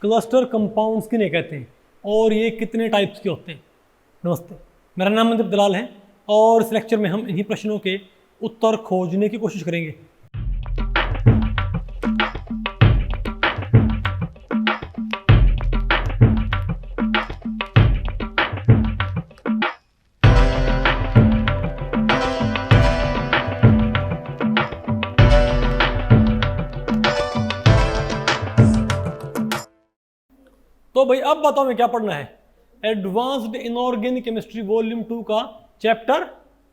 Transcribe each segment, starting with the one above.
Cluster compounds किन्हें कहते हैं और ये कितने टाइप्स के होते हैं। नमस्ते, मेरा नाम मनदीप दलाल है और इस लेक्चर में हम इन्हीं प्रश्नों के उत्तर खोजने की कोशिश करेंगे। तो भाई अब बताओ मैं क्या पढ़ना है। एडवांस्ड इनऑर्गेनिक केमिस्ट्री वॉल्यूम 2 का चैप्टर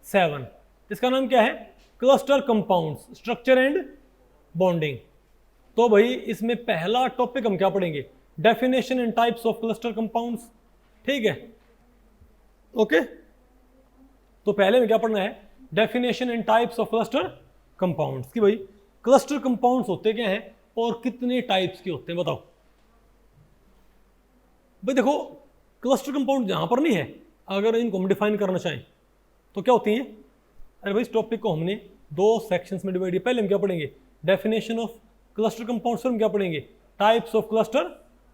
7, इसका नाम क्या है? Cluster compounds, structure and bonding. तो भाई इसमें पहला टॉपिक हम क्या पढ़ेंगे? Definition and types of cluster compounds. ठीक है, ओके। तो पहले में क्या पढ़ना है? Definition and types of cluster compounds कि भाई क्लस्टर कंपाउंड्स होते क्या हैं और कितने टाइप्स के होते हैं, बताओ। भाई देखो, क्लस्टर कंपाउंड जहां पर नहीं है, अगर इनको हम डिफाइन करना चाहें तो क्या होती है? अरे भाई इस टॉपिक को हमने 2 सेक्शंस में डिवाइड किया। पहले हम क्या पढ़ेंगे? Definition of cluster compounds. फिर हम क्या पढ़ेंगे? Types of cluster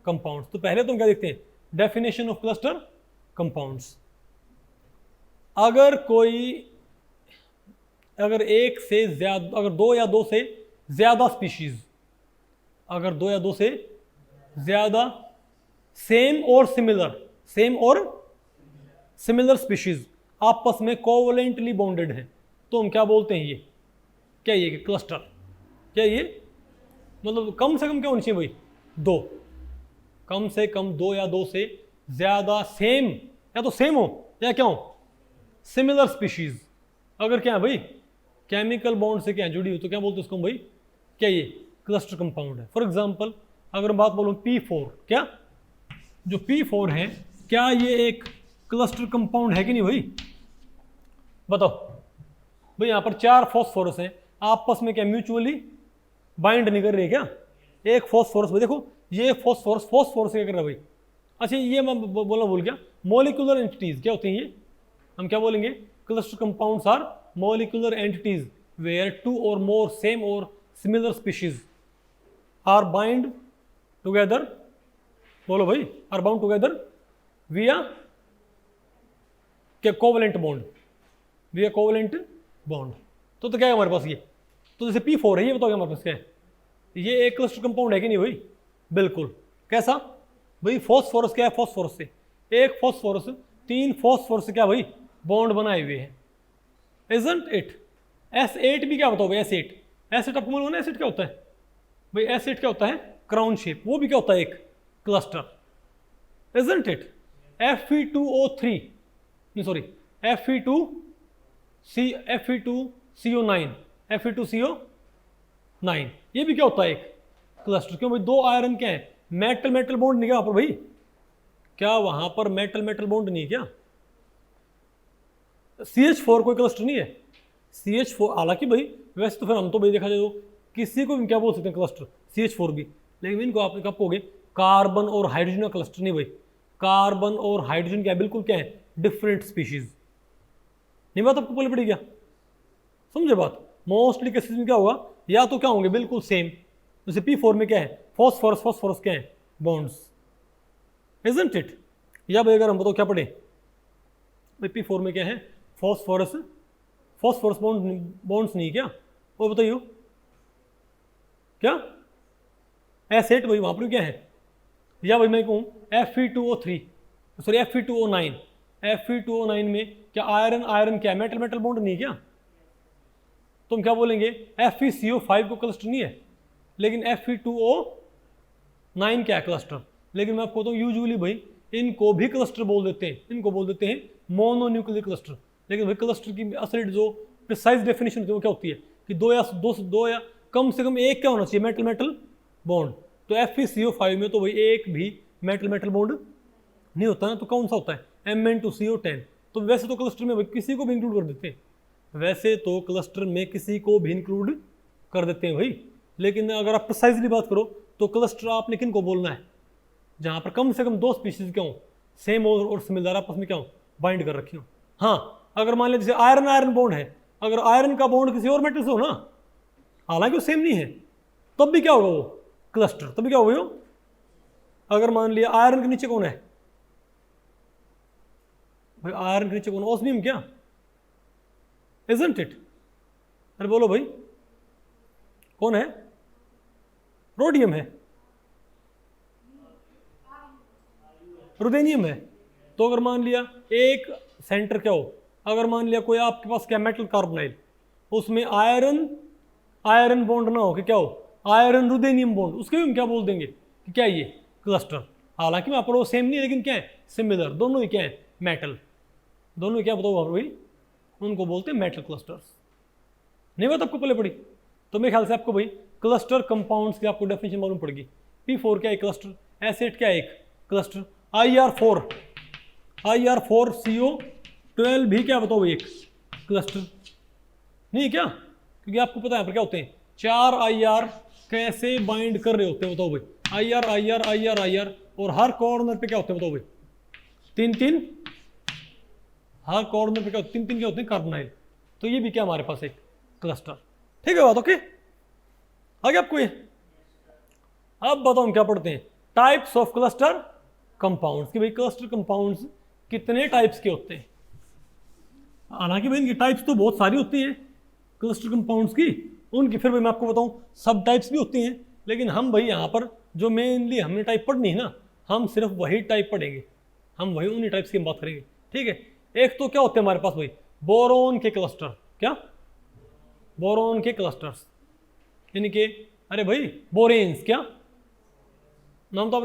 compounds. तो पहले तो हम क्या देखते हैं? Definition of cluster compounds. अगर एक से ज्यादा, अगर 2 या 2 से ज्यादा स्पीशीज, अगर 2 या 2 से ज्यादा सेम और सिमिलर स्पीशीज आपस में कोवलेंटली बॉन्डेड है तो हम क्या बोलते हैं? ये क्या, ये क्लस्टर? क्या ये मतलब कम से कम क्या होनी चाहिए भाई? 2, कम से कम 2 या 2 से ज्यादा सेम, या तो सेम हो या क्या हो, सिमिलर स्पीशीज। अगर क्या है भाई, केमिकल बॉन्ड से क्या जुड़ी हुई तो क्या बोलते हैं उसको भाई? क्या ये क्लस्टर कंपाउंड है। फॉर एग्जांपल अगर बात बोलूं P4, क्या जो P4 है, क्या ये एक क्लस्टर कंपाउंड है कि नहीं भाई? बताओ भाई। यहां पर 4 फॉस्फोरस हैं, आपस में क्या म्यूचुअली बाइंड नहीं कर रहे क्या? एक फॉस्फोरस, भाई देखो ये फॉस्फोरस क्या कर रहा है भाई? अच्छा, ये मैं बोलना भूल गया, मॉलिक्यूलर एंटिटीज क्या होती हैं ये? हम क्या बोलेंगे? Cluster compounds are molecular entities where 2 or more same or similar species are bind together. बोलो भाई, आर बाउंड टुगेदर विया क्या? Covalent bond, via covalent bond. तो क्या है हमारे पास? ये तो जैसे P4 है, ये बताओ हमारे पास क्या है? ये एक क्लस्टर कंपाउंड है कि नहीं भाई? बिल्कुल। कैसा भाई? फॉस्फोरस क्या है? फॉस्फोरस से एक फॉस्फोरस 3 फॉस्फोरस से क्या भाई बॉन्ड बनाए हुए हैं, इजंट इट? S8 भी क्या बताओ भाई? एसिड आपको मालूम है एसिड क्या होता है भाई? एसिड क्या होता है? क्राउन शेप, वो भी क्या होता है? एक क्लस्टर, isn't it? Fe2O3, नहीं सॉरी, Fe2CO9, ये भी क्या होता है? एक क्लस्टर। क्यों भाई? 2 आयरन क्या है? मेटल बॉन्ड नहीं क्या वहां पर भाई? क्या वहां पर मेटल बॉन्ड नहीं है क्या? CH4 कोई क्लस्टर नहीं है। CH4 हालांकि भाई वैसे तो फिर हम तो भाई देखा जाए तो किसी को भी क्या बोल सकते हैं? क्लस्टर CH4 भी, लेकिन इनको आप कब कहोगे? कार्बन और हाइड्रोजन का क्लस्टर नहीं भाई। कार्बन और हाइड्रोजन क्या है? बिल्कुल क्या है? Different species. नहीं बात आपको बोली पड़ी क्या? समझे बात? मोस्टली केसेस में क्या होगा? या तो क्या होंगे? बिल्कुल सेम। जैसे P4 में क्या है? फॉस्फोरस क्या है? Bonds, isn't it? या भाई अगर हम बताओ क्या पढ़े भाई? P4 में क्या है? फॉस्फोरस बॉन्ड्स नहीं क्या? वो बताइए क्या? S8 भाई वहां पर क्या है? या भाई मैं कहूँ Fe2O3, सॉरी Fe2O9 में क्या आयरन क्या है? मेटल बॉन्ड नहीं क्या? तो हम क्या बोलेंगे? FeCO5 को क्लस्टर नहीं है, लेकिन Fe2O9 क्या है? क्लस्टर। लेकिन मैं आपको बताऊँ यूजुअली भाई इनको भी क्लस्टर बोल देते हैं, इनको बोल देते हैं मोनोन्यूक्लियर क्लस्टर। लेकिन भाई क्लस्टर की असल जो प्रिसाइज डेफिनेशन होती है वो क्या होती है? कि 2 या कम से कम एक क्या होना चाहिए? Metal bond. तो FeCO5 में तो भाई एक भी मेटल बॉन्ड नहीं होता ना, तो कौन सा होता है? Mn2CO10। तो वैसे तो क्लस्टर में भाई किसी को भी इंक्लूड कर देते हैं, भाई। लेकिन अगर आप प्रिसाइजली बात करो तो क्लस्टर आपने किन को बोलना है? जहां पर कम से कम 2 स्पीशीज क्या हो? सेम और सिमिलर आपस में क्या हो? बाइंड कर रखी हो। हाँ, अगर मान लीजिए जैसे आयरन बॉन्ड है, अगर आयरन का बॉन्ड किसी और मेटल से हो ना, हालांकि वो सेम नहीं है, तब भी क्या होगा? वो क्लस्टर, तभी क्या होगा? अगर मान लिया आयरन के नीचे कौन है भाई, आयरन के नीचे कौन है, ऑस्मियम क्या, इजंट इट, अरे बोलो भाई कौन है, रोडियम है, रुदेनियम है। तो अगर मान लिया एक सेंटर क्या हो, अगर मान लिया कोई आपके पास क्या मेटल कार्बोनाइल, उसमें आयरन आयरन बॉन्ड ना हो कि क्या हो, आयरन रुदेनियम बॉन्ड, उसके भी हम क्या बोल देंगे कि क्या ये क्लस्टर। हालांकि वहाँ पर वो सेम नहीं है, लेकिन क्या है सिमिलर, दोनों ही क्या है मेटल, दोनों ही क्या बताओ वहाँ भाई, उनको बोलते हैं मेटल क्लस्टर्स। नहीं बात आपको पहले पड़ी, तो मेरे ख्याल से आपको भाई क्लस्टर कंपाउंड्स की आपको डेफिनेशन मालूम पड़ेगी। P4 क्या है क्लस्टर, एसिड क्या है एक क्लस्टर, IR4CO12 भी क्या बताओ भाई एक क्लस्टर, नहीं क्या, क्योंकि आपको पता है पर क्या होते हैं 4 IR कैसे बाइंड कर रहे होते हैं बताओ भाई, IR IR IR IR, और हर कॉर्नर पे क्या होते हैं बताओ भाई, 3 हर कॉर्नर पे क्या 3 क्या होते हैं कार्बोनाइल। तो ये भी क्या हमारे पास एक क्लस्टर, ठीक है बात, ओके आगे आपको ये। अब बताओ हम क्या पढ़ते हैं, टाइप्स ऑफ क्लस्टर कंपाउंड्स, कि भाई क्लस्टर कंपाउंड्स कितने टाइप्स के होते हैं। हालांकि भाई इनकी टाइप्स तो बहुत सारी होती हैं क्लस्टर कंपाउंड्स की, उनकी फिर भाई मैं आपको बताऊं सब टाइप्स भी होती हैं, लेकिन हम भाई यहाँ पर जो मेनली हमने टाइप पढ़नी है ना, हम सिर्फ वही टाइप पढ़ेंगे, हम वही उन्हीं टाइप्स की बात करेंगे, ठीक है। एक तो क्या होते हैं हमारे पास भाई बोरोन के क्लस्टर, क्या बोरोन के क्लस्टर्स, यानी कि अरे भाई बोरेन्स, क्या नाम तो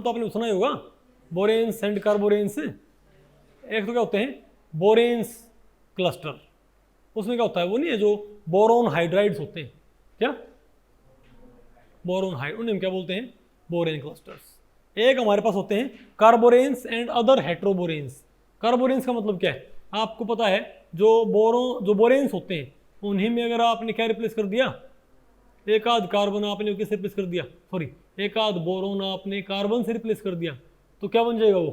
आपने सुना ही होगा, बोरेन्स एंड कार्बोरेन्स। एक तो क्या होते हैं बोरेन्स क्लस्टर, उसमें क्या होता है वो नहीं है जो बोरोन हाइड्राइड्स होते हैं, क्या बोरोन हाइड, उन्हें हम क्या बोलते हैं बोरेन क्लस्टर्स। एक हमारे पास होते हैं कार्बोरेन्स एंड अदर हेट्रोबोरेन्स। कार्बोरेन्स का मतलब क्या है आपको पता है, जो बोरेन्स होते हैं उन्हीं में अगर आपने क्या रिप्लेस कर दिया, एक आध कार्बन आपने किससे रिप्लेस कर दिया, सॉरी एक आध बोरोन आपने कार्बन से रिप्लेस कर दिया, तो क्या बन जाएगा वो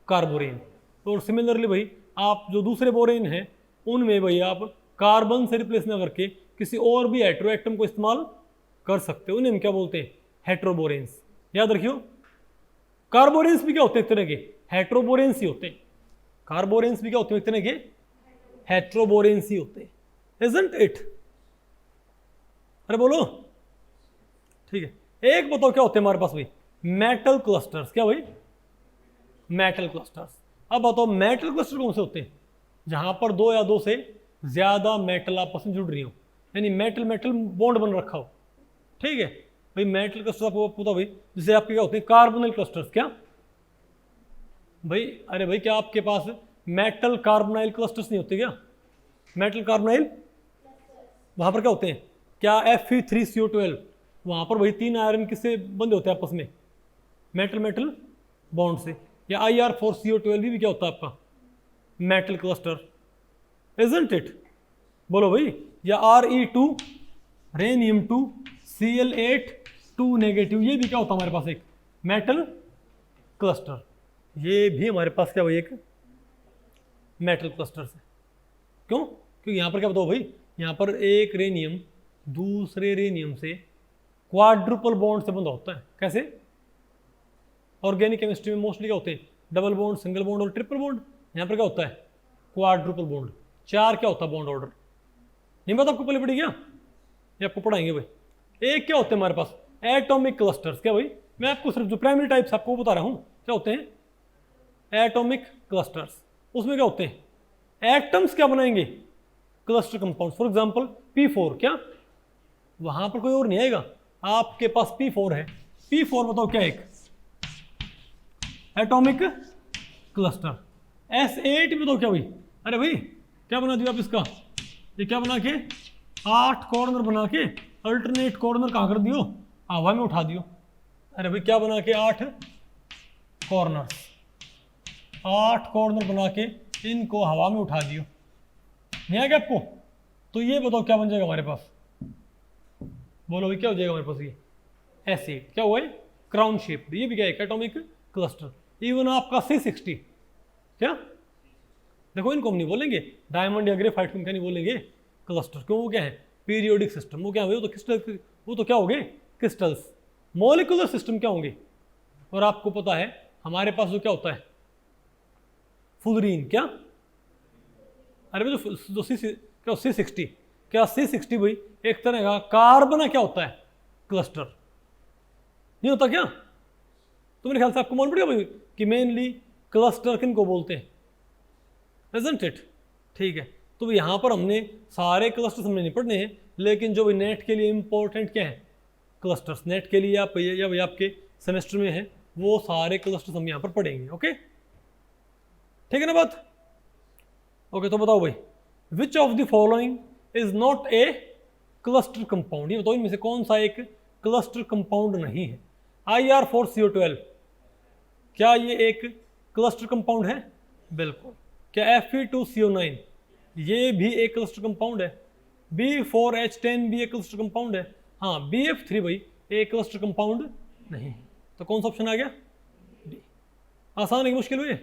कार्बोरेन। और सिमिलरली भाई आप जो दूसरे बोरेन हैं उनमें भाई आप कार्बन से रिप्लेस ना करके किसी और भी हेट्रो एटम को इस्तेमाल कर सकते हो, उन्हें हम क्या बोलते हैं हेट्रोबोरेन्स। याद रखियो कार्बोरेन्स भी क्या होते हैं एक तरह के हेट्रोबोरेन्स ही होते हैं, कार्बोरेन्स भी क्या होते हैं एक तरह के हेट्रोबोरेन्स ही होते हैं, इजंट इट, अरे बोलो ठीक है। एक बताओ क्या होते हैं हमारे पास भाई मेटल क्लस्टर्स, क्या भाई मेटल क्लस्टर्स। अब बताओ मेटल क्लस्टर कौन से होते हैं, जहां पर दो या दो से ज्यादा मेटल आपस में जुड़ रही हो, यानी मेटल मेटल बॉन्ड बन रखा हो, ठीक है भाई। मेटल क्लस्टर आपको पता भाई जैसे आपके क्या होते हैं कार्बोनिल क्लस्टर्स, क्या भाई अरे भाई क्या आपके पास मेटल कार्बोनाइल क्लस्टर्स नहीं होते क्या, मेटल कार्बोनाइल वहां पर क्या होते हैं, क्या Fe3CO12, वहां पर भाई 3 आयरन किससे बंधे होते हैं आपस में, मेटल मेटल बॉन्ड से। या IR4CO12 भी क्या होता है आपका मेटल क्लस्टर, इजंट इट, बोलो भाई। या Re2 रेनियम 2 Cl8 2 नेगेटिव, ये भी क्या होता है हमारे पास एक मेटल क्लस्टर, ये भी हमारे पास क्या भाई एक मेटल क्लस्टर है। क्यों, क्योंकि यहाँ पर क्या बताओ भाई, यहाँ पर एक रेनियम दूसरे रेनियम से क्वाड्रुपल बॉन्ड से बंधा होता है। कैसे, ऑर्गेनिक केमिस्ट्री में मोस्टली क्या होते हैं डबल बॉन्ड, सिंगल बॉन्ड और ट्रिपल बॉन्ड, यहाँ पर क्या होता है क्वाड्रुपल बॉन्ड, 4 क्या होता है बॉन्ड ऑर्डर। नहीं बात आपको पहले पड़ी क्या, ये आपको पढ़ाएंगे भाई। एक क्या होते हैं हमारे पास एटॉमिक क्लस्टर्स, क्या भाई मैं आपको सिर्फ जो प्राइमरी टाइप्स आपको बता रहा हूँ क्या होते हैं एटॉमिक क्लस्टर्स। उसमें क्या होते हैं एटम्स क्या बनाएंगे cluster compound. For example P4, क्या वहां पर कोई और नहीं आएगा, आपके पास P4 है, P4 बताओ क्या एक एटॉमिक क्लस्टर। S8 बताओ क्या भाई, अरे भाई क्या बना दिया आप इसका, ये क्या बना के 8 कॉर्नर बना के अल्टरनेट कॉर्नर कहाँ कर दियो हवा में उठा दियो। अरे भाई क्या बना के 8 कॉर्नर, 8 कॉर्नर बना के इनको हवा में उठा दियो, नहीं आ गया आपको। तो ये बताओ क्या बन जाएगा हमारे पास, बोलो भाई क्या हो जाएगा हमारे पास ये एसिड, क्या हुआ है क्राउन शेप, ये भी क्या है एटॉमिक क्लस्टर। इवन आपका C60, क्या देखो इनको हम नहीं बोलेंगे डायमंड या ग्रेफाइट, क्या नहीं बोलेंगे क्लस्टर, क्यों वो क्या है पीरियोडिक सिस्टम, वो क्या है वो तो क्रिस्टल, वो तो क्या हो गए क्रिस्टल्स। मॉलिक्यूलर सिस्टम क्या होंगे और आपको पता है हमारे पास जो क्या होता है, फुलरीन, क्या, अरे भाई जो क्या C60, क्या C60 भाई एक तरह का कार्बन क्या होता है, क्लस्टर, नहीं होता क्या? तो मेरे ख्याल से आपको मालूम पड़ेगा भाई कि मेनली क्लस्टर किन को बोलते हैं, इजंट इट? ठीक है, तो यहाँ पर हमने सारे क्लस्टर्स हमने नहीं पढ़ने हैं, लेकिन जो भी नेट के लिए इंपॉर्टेंट क्या है, क्लस्टर्स, नेट के लिए आप या भाई आपके सेमेस्टर में है, वो सारे क्लस्टर्स हम यहाँ पर पढ़ेंगे। ओके, ठीक है ना बात? ओके, तो बताओ भाई, which of the following is not a cluster compound, ये बताओ इनमें से कौन सा एक क्लस्टर कंपाउंड नहीं है? Ir4CO12, क्या ये एक क्लस्टर कंपाउंड है? बिल्कुल। क्या Fe2CO9, ये भी एक क्लस्टर कंपाउंड है? B4H10 भी एक क्लस्टर कंपाउंड है? हाँ, BF3 भाई एक क्लस्टर कंपाउंड नहीं है। तो कौन सा ऑप्शन आ गया? डी। आसान है कि मुश्किल हुई है?